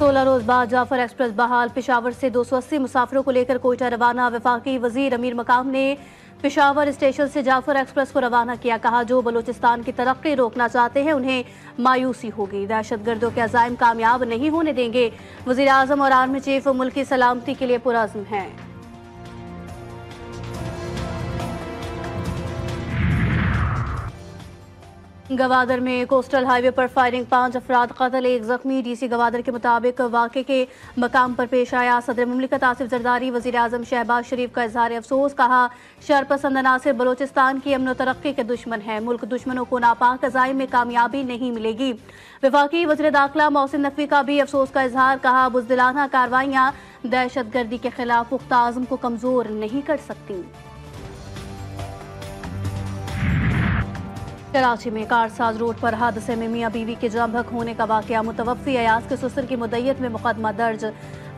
16 रोज बाद जाफर एक्सप्रेस बहाल। पेशावर से 280 मुसाफिरों को लेकर कोयटा रवाना। वफाकी वजीर अमीर मकाम ने पेशावर स्टेशन से जाफर एक्सप्रेस को रवाना किया। कहा, जो बलूचिस्तान की तरक्की रोकना चाहते हैं उन्हें मायूसी होगी। दहशतगर्दों के अज़ाइम कामयाब नहीं होने देंगे। वजीर आज़म और आर्मी चीफ मुल्क की सलामती के लिए पुरअज़्म हैं। गवादर में कोस्टल हाईवे पर फायरिंग, 5 अफराद कत्ल, 1 जख्मी। डीसी गवादर के मुताबिक वाक़े के मकाम पर पेश आया। सदर मुमलिकत आसिफ जरदारी वज़ीर आज़म शहबाज शरीफ का इजहार अफसोस। कहा, शरपसंद अनासिर बलोचिस्तान की अमन व तरक्की के दुश्मन है। मुल्क दुश्मनों को नापाक अज़ाइम में कामयाबी नहीं मिलेगी। वफाकी वज़ीर दाखिला मोहसिन नकवी का भी अफसोस का इजहार। कहा, बुज़दिलाना कार्रवाइयाँ दहशतगर्दी के खिलाफ पुख्ता आज़म को कमज़ोर नहीं कर सकती। कराची में कारसाज रोड पर हादसे में मियां बीवी के जाम बहक होने का वाकया। मुतवफ़ी अयाज के ससुर की मुद्दत में मुकदमा दर्ज।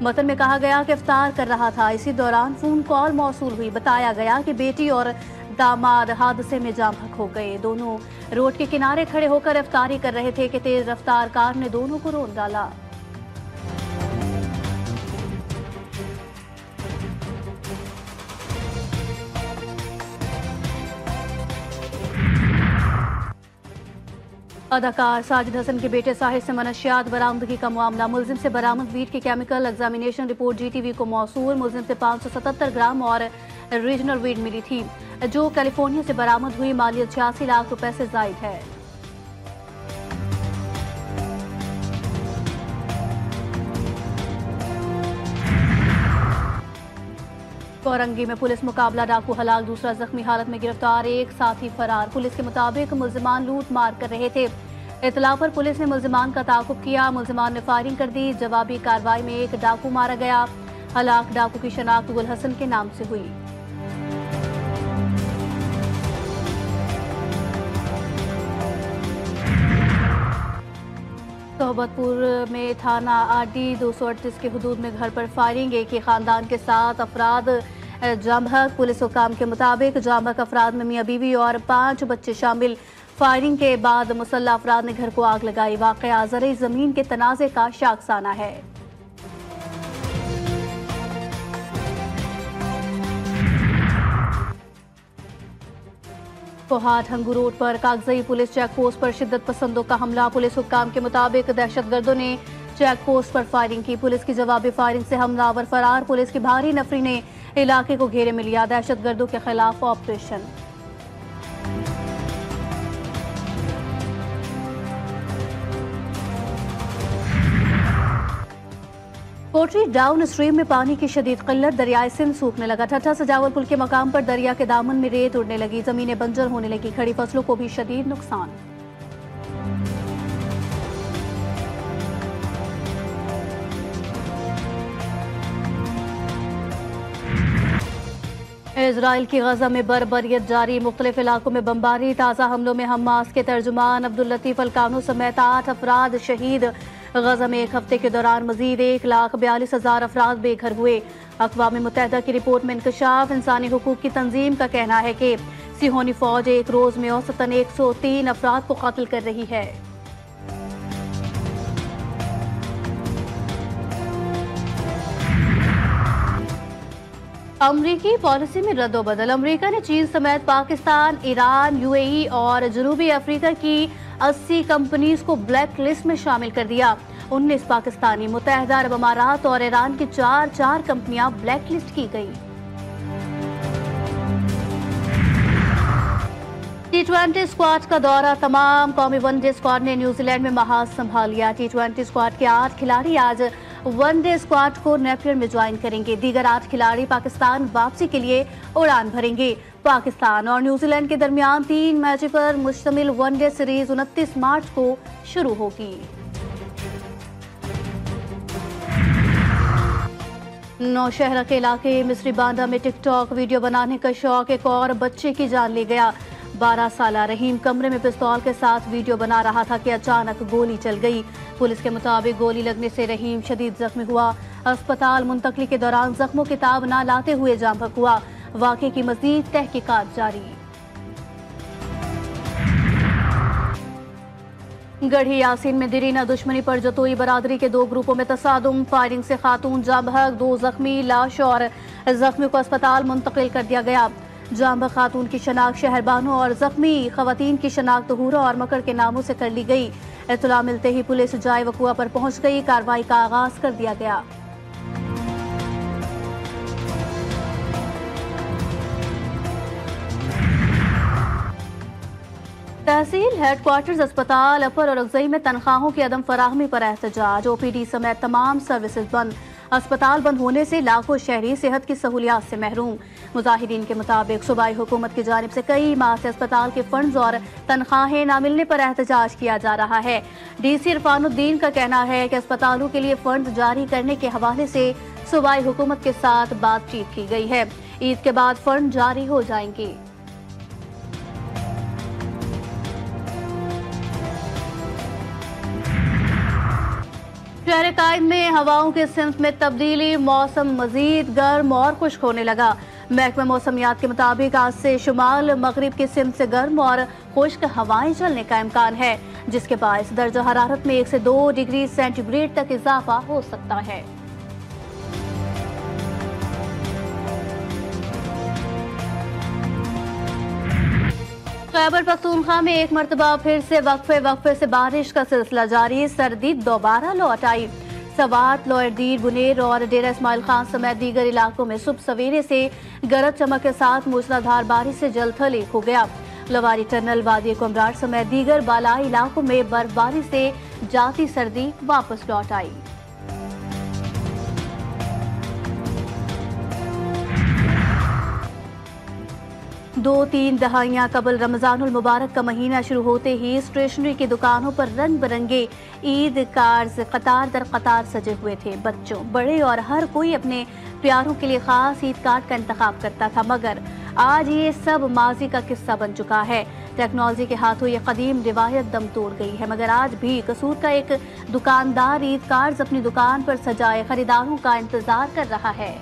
मतन में कहा गया कि इफ्तार कर रहा था, इसी दौरान फोन कॉल मौसूल हुई। बताया गया कि बेटी और दामाद हादसे में जाम बहक हो गए। दोनों रोड के किनारे खड़े होकर इफ्तारी कर रहे थे कि तेज रफ्तार कार ने दोनों को रोक डाला। अदाकार साजिद हसन के बेटे साहिर से मनशियात बरामदगी का मामला। मुलजिम से बरामद वीट की केमिकल एग्जामिनेशन रिपोर्ट GTV को मौसूल। मुलजिम से 577 ग्राम और रीजनल वीट मिली थी, जो कैलिफोर्निया से बरामद हुई। मालियत 86 लाख रुपए से जायद है। कोरंगी में पुलिस मुकाबला, डाकू हलाक, दूसरा जख्मी हालत में गिरफ्तार, एक साथी फरार। पुलिस के मुताबिक मुल्जिमान लूट मार कर रहे थे। इतला पर पुलिस ने मुल्जिमान का ताकुब किया। मुल्जिमान ने फायरिंग कर दी। जवाबी कार्रवाई में एक डाकू मारा गया। हलाक डाकू की शनाख्त गुल हसन के नाम से हुई। सोहबतपुर में थाना RD 238 के हुदूद में घर पर फायरिंग, एक ही खानदान के 7 अफराद जाम बहक। पुलिस हुकाम के मुताबिक जाम बहक अफराद में मियां बीवी और 5 बच्चे शामिल। फायरिंग के बाद मुसल्लह अफराद ने घर को आग लगाई। वाक़या ज़रई ज़मीन के तनाज़े का शाखसाना है। कोहाट हंगू रोड पर कागजई पुलिस चेक पोस्ट पर शिद्दत पसंदों का हमला। पुलिस हुक्काम के मुताबिक दहशतगर्दों ने चेक पोस्ट पर फायरिंग की। पुलिस की जवाबी फायरिंग से हमलावर फरार। पुलिस की भारी नफरी ने इलाके को घेरे में लिया। दहशतगर्दों के खिलाफ ऑपरेशन। कोटरी डाउन स्ट्रीम में पानी की शदीद किल्लत, दरियाए सिंध सूखने लगा। ठट्ठा सजावल पुल के मकाम पर दरिया के दामन में रेत उड़ने लगी। जमीनें बंजर होने लगी। खड़ी फसलों को भी शदीद नुकसान। इजराइल की गजा में बर्बरियत जारी, मुख्तलिफ इलाकों में बमबारी। ताज़ा हमलों में हमास के तर्जुमान अब्दुल लतीफ अल-कानू समेत 8 अफराद शहीद। गजा में एक हफ्ते के दौरान मजीद 1,42,000 अफराद बेघर हुए। अक़वाम मुत्तहिदा की रिपोर्ट में इंकशाफ। इंसानी हुकूक की तंजीम का कहना है कि सिहोनी फौज एक रोज में औसतन 103 अफराद को कत्ल कर रही है। अमरीकी पॉलिसी में रद्दोबदल। अमरीका ने चीन समेत पाकिस्तान, ईरान, UAE और जनूबी अफ्रीका की 80 कंपनीज को ब्लैक लिस्ट में शामिल कर दिया। 19 पाकिस्तानी, मुत्तहिदा अरब अमारात और ईरान की 4 कंपनियां ब्लैक लिस्ट की गई। T20 स्क्वाड का दौरा तमाम। कौमी वनडे स्क्वाड ने न्यूजीलैंड में महाज संभाल लिया। T20 स्क्वाड के 8 खिलाड़ी आज वनडे स्क्वाड को नेपियर में ज्वाइन करेंगे। दीगर 8 खिलाड़ी पाकिस्तान वापसी के लिए उड़ान भरेंगे। पाकिस्तान और न्यूजीलैंड के दरमियान 3 मैच पर मुश्तमिल वनडे सीरीज 29 मार्च को शुरू होगी। नौशहरा के इलाके मिस्री बांदा में टिकटॉक वीडियो बनाने का शौक एक और बच्चे की जान ले गया। 12 साला रहीम कमरे में पिस्तौल के साथ वीडियो बना रहा था कि अचानक गोली चल गई। पुलिस के मुताबिक गोली लगने से रहीम शदीद जख्मी हुआ। अस्पताल मुंतकली के दौरान जख्मों की ताब न लाते हुए जाम बहक हुआ। वाक़े की मज़ीद तहकीकात जारी। गढ़ी यासीन में दीरीना दुश्मनी पर जतोई बरादरी के दो ग्रुपों में तसादुम, फायरिंग से खातून जाँ बहक, 2 जख्मी, लाश और जख्मी को अस्पताल मुंतकिल कर दिया गया। जाँ बहक खातून की शनाख्त शहरबानों और जख्मी खवातीन की शनाख्त हुरा और मकर के नामों से कर ली गई। इत्तला मिलते ही पुलिस जाए वकुआ पर पहुंच गई, कार्रवाई का आगाज कर दिया गया। तहसील हेडक्वार्टर्स अस्पताल अपर और अगजई में तनख्वाहों की अदम फराहमी पर एहतजाज, ओपीडी समेत तमाम सर्विसेज बंद। अस्पताल बंद होने से लाखों शहरी सेहत की सहूलियात से महरूम। मुजाहिरीन के मुताबिक सूबाई हुकूमत की जानिब से कई माह से अस्पताल के फंड्स और तनख्वाहें न मिलने पर एहतजाज किया जा रहा है। DC इरफानुद्दीन का कहना है कि अस्पतालों के लिए फंड जारी करने के हवाले से सूबाई हुकूमत के साथ बातचीत की गई है। ईद के बाद फंड जारी हो जाएंगे। शहर कायद में हवाओं के सिम्त में तब्दीली, मौसम मजीद गर्म और खुश्क होने लगा। महकमा मौसमियात के मुताबिक आज से शुमाल मगरिब के सिम्त से गर्म और खुश्क हवाएं चलने का इम्कान है, जिसके बायस दर्जा हरारत में 1 से 2 डिग्री सेंटीग्रेड तक इजाफा हो सकता है। खैबर पख्तूनख्वा में एक मरतबा फिर से वक्फे से बारिश का सिलसिला जारी, सर्दी दोबारा लौट आई। सवात, लोअरदीर, बुनेर और डेरा इस्माइल खान समेत दीगर इलाकों में सुबह सवेरे से गरज चमक के साथ मूसलाधार बारिश से जलथल एक हो गया। लवारी टनल, वादी कुमरार समेत दीगर बालाई इलाकों में बर्फबारी से जाती सर्दी वापस लौट आई। दो तीन दहाइयां कबल रमजानुल मुबारक का महीना शुरू होते ही स्टेशनरी की दुकानों पर रंग बिरंगे ईद कार्ड्स कतार दर कतार सजे हुए थे। बच्चों, बड़े और हर कोई अपने प्यारों के लिए खास ईद कार्ड का इंतखाब करता था, मगर आज ये सब माजी का किस्सा बन चुका है। टेक्नोलॉजी के हाथों ये कदीम रिवायत दम तोड़ गई है, मगर आज भी कसूर का एक दुकानदार ईद कार्ड्स अपनी दुकान पर सजाए खरीदारों का इंतजार कर रहा है।